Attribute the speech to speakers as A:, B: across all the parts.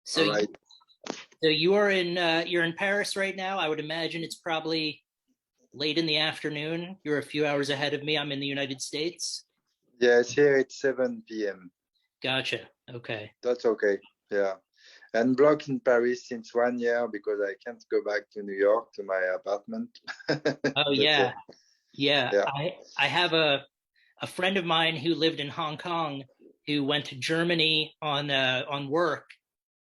A: So
B: All
A: you,
B: right.
A: so you're in Paris right now. I would imagine it's probably late in the afternoon. You're a few hours ahead of me. I'm in the United States.
B: Yes, here it's 7 p.m.
A: Gotcha. Okay.
B: That's okay. Yeah. And blocked in Paris since 1 year because I can't go back to New York to my apartment.
A: Oh
B: But
A: yeah. Yeah.
B: yeah.
A: I have a friend of mine who lived in Hong Kong who went to Germany on work,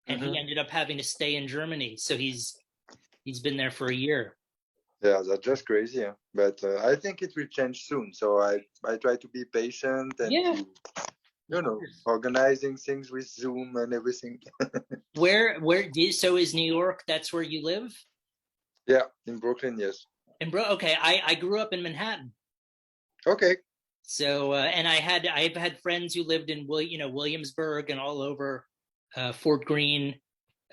A: and he
B: Hmm.
A: ended up having to stay in Germany. So he's been there for a year.
B: Yeah, that's just crazy. Yeah. But I think it will change soon. So I try to be patient and
A: Yeah,
B: to,
A: of course.
B: organizing things with Zoom and everything.
A: So is New York, that's where you live?
B: Yeah, in Brooklyn, yes.
A: And bro, okay, I grew up in Manhattan.
B: Okay.
A: So and I've had friends who lived in Williamsburg and all over Fort Greene,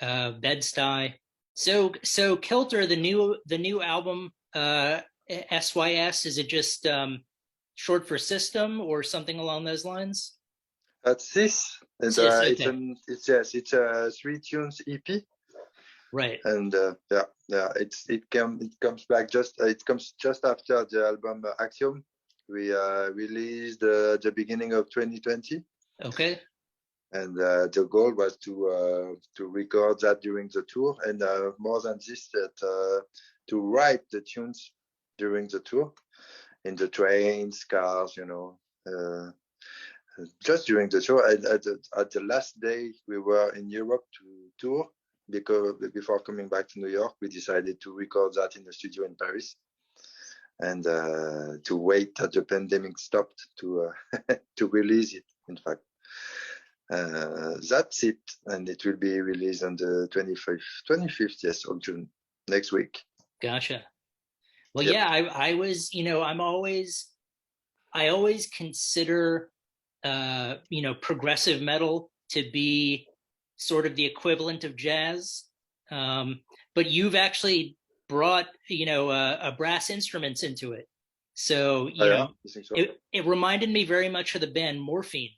A: Bed-Stuy. So Kilter, the new album, SYS, is it just short for system or something along those lines?
B: That's this. And
A: Sis,
B: it's
A: okay.
B: an it's yes, it's a three tunes EP.
A: Right.
B: And yeah, it comes back just it comes just after the album Axiom we released the beginning of 2020,
A: Okay.
B: and the goal was to record that during the tour, and more than this, that to write the tunes during the tour in the trains, cars, just during the tour. At the last day we were in Europe to tour, because before coming back to New York, we decided to record that in the studio in Paris, and to wait that the pandemic stopped to to release it. In fact, that's it, and it will be released on the 25th, yes, of June, next week.
A: Gotcha. Well,
B: Yep.
A: yeah, I was, I always consider, progressive metal to be sort of the equivalent of jazz. Um, but you've actually brought, brass instruments into it. So,
B: Oh, yeah, you think so?
A: it reminded me very much of the band Morphine.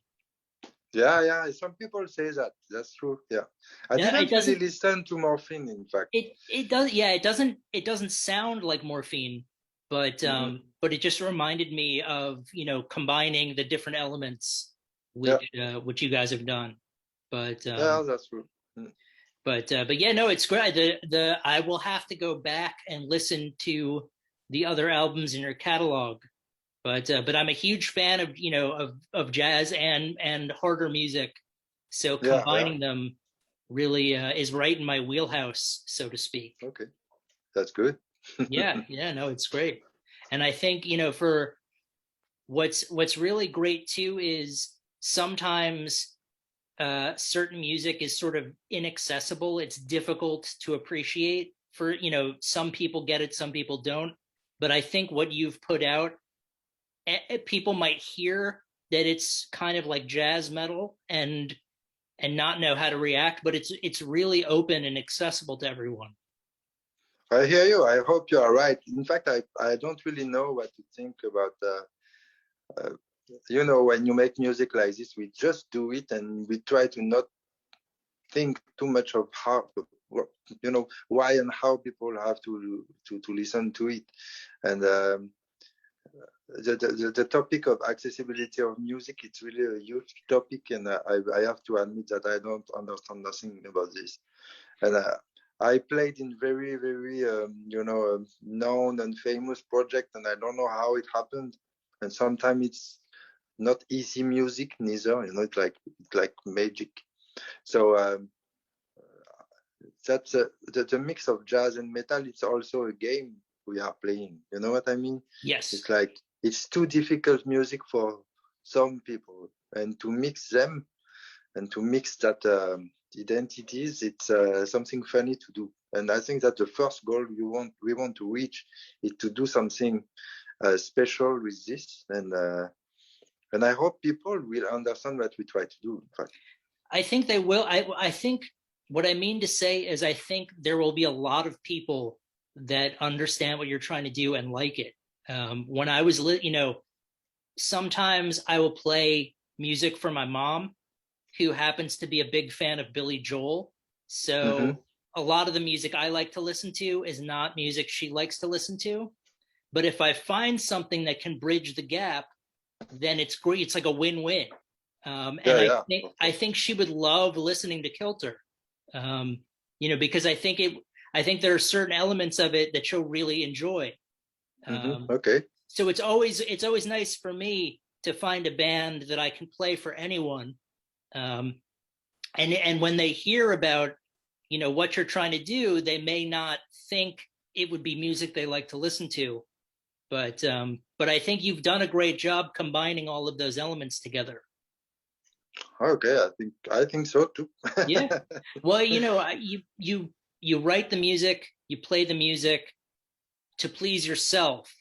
B: Yeah, yeah. Some people say that. That's true. Yeah, I
A: Yeah, it
B: didn't really
A: doesn't,
B: listen to Morphine, in fact.
A: it does, yeah, it doesn't sound like Morphine,
B: Hmm.
A: but it just reminded me of, combining the different elements
B: Yeah,
A: which you guys have done. But
B: yeah, that's true. Mm.
A: but yeah, no, it's great. The I will have to go back and listen to the other albums in your catalog. But I'm a huge fan of, of jazz and harder music. So
B: Yeah, yeah.
A: combining them really is right in my wheelhouse, so to speak.
B: Okay, that's good.
A: Yeah, yeah, no, it's great. And I think, for what's really great too is sometimes certain music is sort of inaccessible. It's difficult to appreciate. For, some people get it, some people don't. But I think what you've put out, people might hear that it's kind of like jazz metal and not know how to react, but it's really open and accessible to everyone.
B: I hear you. I hope you are right. In fact, I don't really know what to think about. Uh, when you make music like this, we just do it, and we try to not think too much of how, why and how people have to listen to it. And the topic of accessibility of music, it's really a huge topic, and I have to admit that I don't understand nothing about this. And I played in very, very, known and famous project, and I don't know how it happened. And sometimes it's not easy music, neither. It's like magic. So that's the mix of jazz and metal. It's also a game we are playing. You know what I mean?
A: Yes.
B: It's like it's too difficult music for some people, and to mix them and to mix that identities, it's something funny to do. And I think that the first goal we want to reach is to do something special with this, and I hope people will understand what we try to do. In fact,
A: I think they will. I think what I mean to say is I think there will be a lot of people that understand what you're trying to do and like it. When I was sometimes I will play music for my mom, who happens to be a big fan of Billy Joel. So a lot of the music I like to listen to is not music she likes to listen to. But if I find something that can bridge the gap, then it's great. It's like a win-win. And
B: Yeah, yeah, of
A: I
B: course.
A: think she would love listening to Kilter. Because I think there are certain elements of it that she'll really enjoy. Um,
B: Okay.
A: so it's always nice for me to find a band that I can play for anyone. Um, and when they hear about what you're trying to do, they may not think it would be music they like to listen to, but I think you've done a great job combining all of those elements together.
B: Okay, I think so too.
A: Yeah. Well, you write the music, you play the music to please yourself,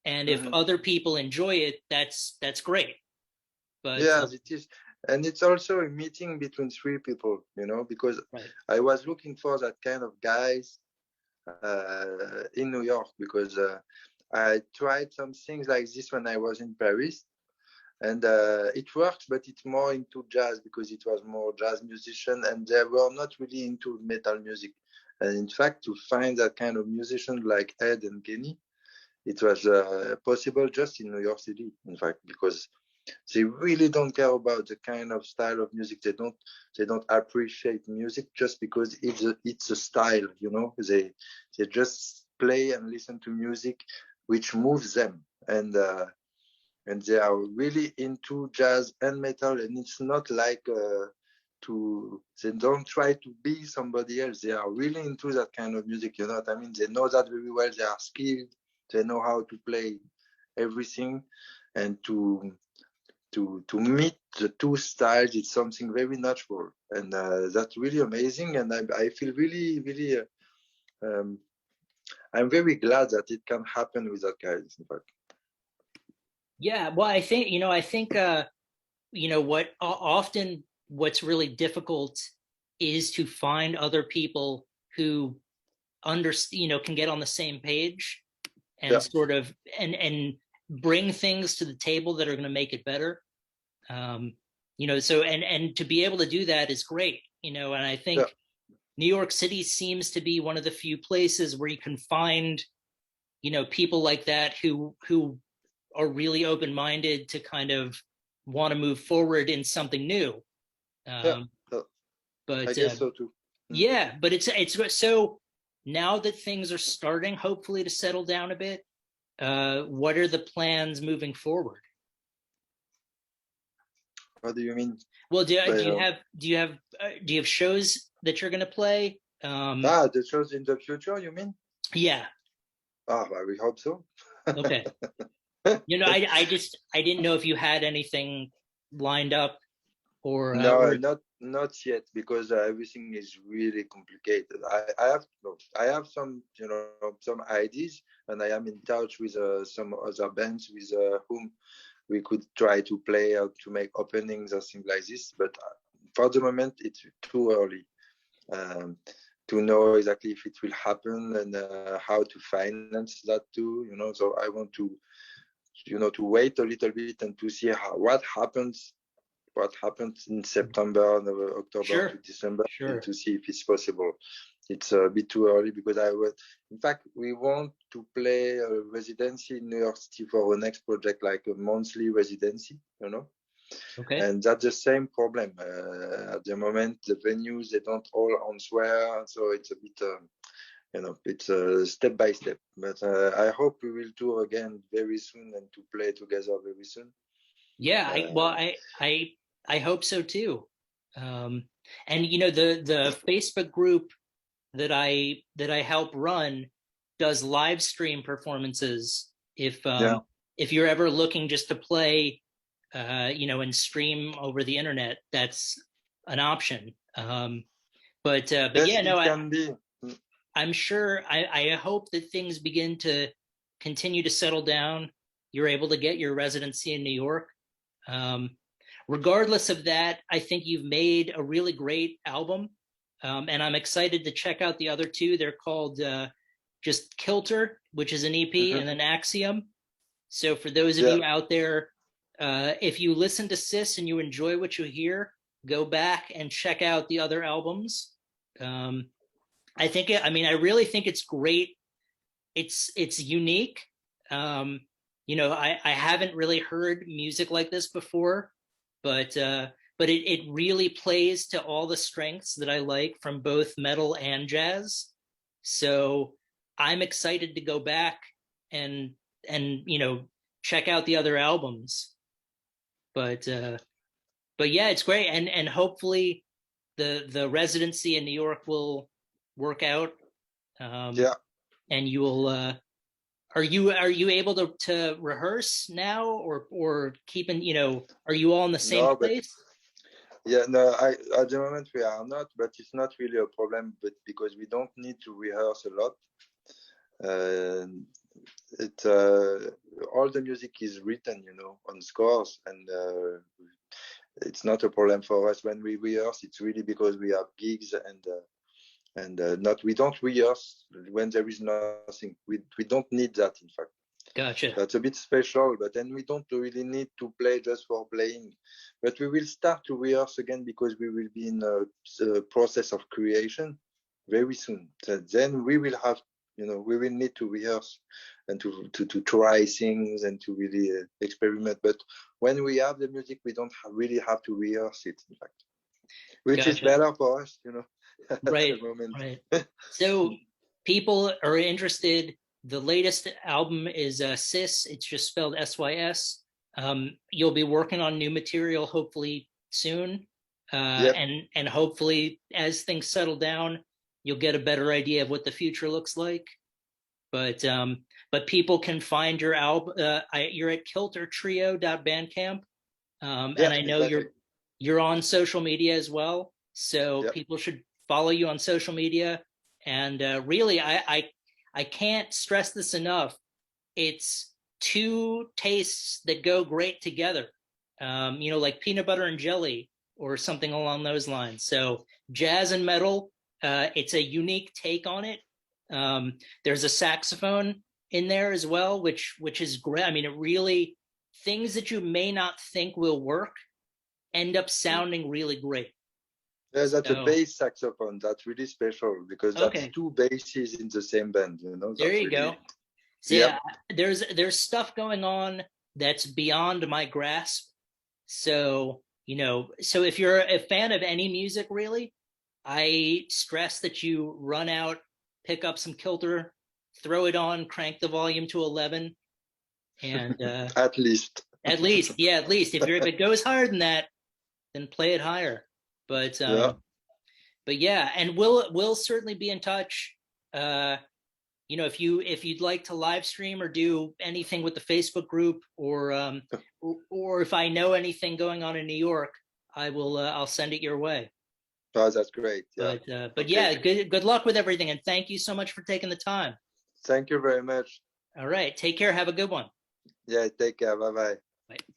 A: and if
B: Mhm.
A: other people enjoy it, that's great. But
B: Yes, it is. And it's also a meeting between three people, because
A: right.
B: I was looking for that kind of guys in New York because I tried some things like this when I was in Paris. And it works, but it's more into jazz because it was more jazz musician and they were not really into metal music. And in fact, to find that kind of musician like Ed and Kenny, it was possible just in New York City, in fact, because they really don't care about the kind of style of music. They don't appreciate music just because it's a style, they just play and listen to music which moves them. And they are really into jazz and metal, and it's not like they don't try to be somebody else. They are really into that kind of music, you know what I mean? They know that very well. They are skilled. They know how to play everything, and to meet the two styles, it's something very natural, and that's really amazing. And I feel really, really, um, I'm very glad that it can happen with that guys. In fact,
A: Yeah, well, I think what often what's really difficult is to find other people who can get on the same page and
B: yeah,
A: sort of and bring things to the table that are going to make it better. So and to be able to do that is great, and I
B: yeah,
A: think New York City seems to be one of the few places where you can find, people like that who are really open-minded to kind of want to move forward in something new.
B: yeah.
A: Um,
B: yeah. I
A: but
B: guess so too. Mm.
A: Yeah, but it's so now that things are starting, hopefully, to settle down a bit. What are the plans moving forward?
B: What do you mean
A: Well,
B: by
A: do you have shows that you're going to play?
B: the shows in the future? You mean?
A: Yeah.
B: I will hope so.
A: Okay. I didn't know if you had anything lined up
B: No,
A: or
B: not yet because everything is really complicated. I have no, I have some some ideas, and I am in touch with some other bands with whom we could try to play or to make openings or things like this. But for the moment, it's too early um, to know exactly if it will happen and how to finance that too. So I want to wait a little bit and to see what happens in September, October to
A: sure,
B: December, and
A: sure.
B: to see if it's possible. It's a bit too early because in fact, we want to play a residency in New York City for our next project, like a monthly residency.
A: Okay.
B: And that's the same problem. At the moment, the venues, they don't all answer, so it's a bit, it's step by step. But I hope we will tour again very soon and to play together very soon.
A: Yeah,
B: Uh,
A: I hope so too. Um, and the Facebook group that I help run does live stream performances.
B: yeah.
A: If you're ever looking just to play, and stream over the internet, that's an option. But
B: Yes,
A: yeah, no,
B: it can be.
A: I'm sure. I hope that things begin to continue to settle down. You're able to get your residency in New York. Um, Regardless of that, I think you've made a really great album, and I'm excited to check out the other two. They're called just Kilter, which is an EP,
B: Mhm.
A: and then Axiom. So for those of
B: Yeah.
A: you out there, if you listen to Sis and you enjoy what you hear, go back and check out the other albums. Um, I think I mean, I really think it's great. It's unique. Um, I haven't really heard music like this before, but it really plays to all the strengths that I like from both metal and jazz. So I'm excited to go back and check out the other albums. But yeah, it's great, and hopefully the residency in New York will work out. Um,
B: Yeah.
A: and you will are you able to rehearse now, or keeping, are you all in the same
B: No, but
A: place?
B: yeah, no, at the moment we are not, but it's not really a problem, but because we don't need to rehearse a lot. Uh, it all the music is written, on scores, and it's not a problem for us when we rehearse. It's really because we have gigs, and not we don't rehearse when there is nothing. We don't need that, in fact.
A: Gotcha.
B: That's a bit special, but then we don't really need to play just for playing. But we will start to rehearse again because we will be in a process of creation very soon. So then we will have, we will need to rehearse and to try things and to really experiment. But when we have the music, we don't really have to rehearse it, in fact, which is
A: Gotcha.
B: better for us, at the
A: Right,
B: moment.
A: right. So people are interested. The latest album is Sys. It's just spelled SYS. You'll be working on new material hopefully soon,
B: Yep.
A: and hopefully as things settle down, you'll get a better idea of what the future looks like. But people can find your album. You're at kiltertrio.bandcamp,
B: Yeah,
A: and I know
B: exactly.
A: you're on social media as well. So
B: Yep.
A: people should follow you on social media. And really, I can't stress this enough. It's two tastes that go great together. Like peanut butter and jelly or something along those lines. So jazz and metal, it's a unique take on it. There's a saxophone in there as well, which is great. I mean, it really, things that you may not think will work end up sounding really great.
B: Yeah, that's a
A: So
B: bass saxophone. That's really special because that's
A: okay,
B: two basses in the same band.
A: there
B: That's
A: you
B: really.
A: go. So
B: Yep.
A: yeah, there's stuff going on that's beyond my grasp. So so if you're a fan of any music, really, I stress that you run out, pick up some Kilter, throw it on, crank the volume to 11, and
B: At least.
A: at least, yeah, at least if it goes higher than that, then play it higher. But
B: Yeah.
A: yeah, and we'll certainly be in touch. Uh, if you'd like to live stream or do anything with the Facebook group, or if I know anything going on in New York, I'll send it your way.
B: Oh, that's great. Yeah.
A: But
B: Okay.
A: yeah, good luck with everything, and thank you so much for taking the time.
B: Thank you very much.
A: All right, take care. Have a good one.
B: Yeah. Take care. Bye bye.
A: Bye.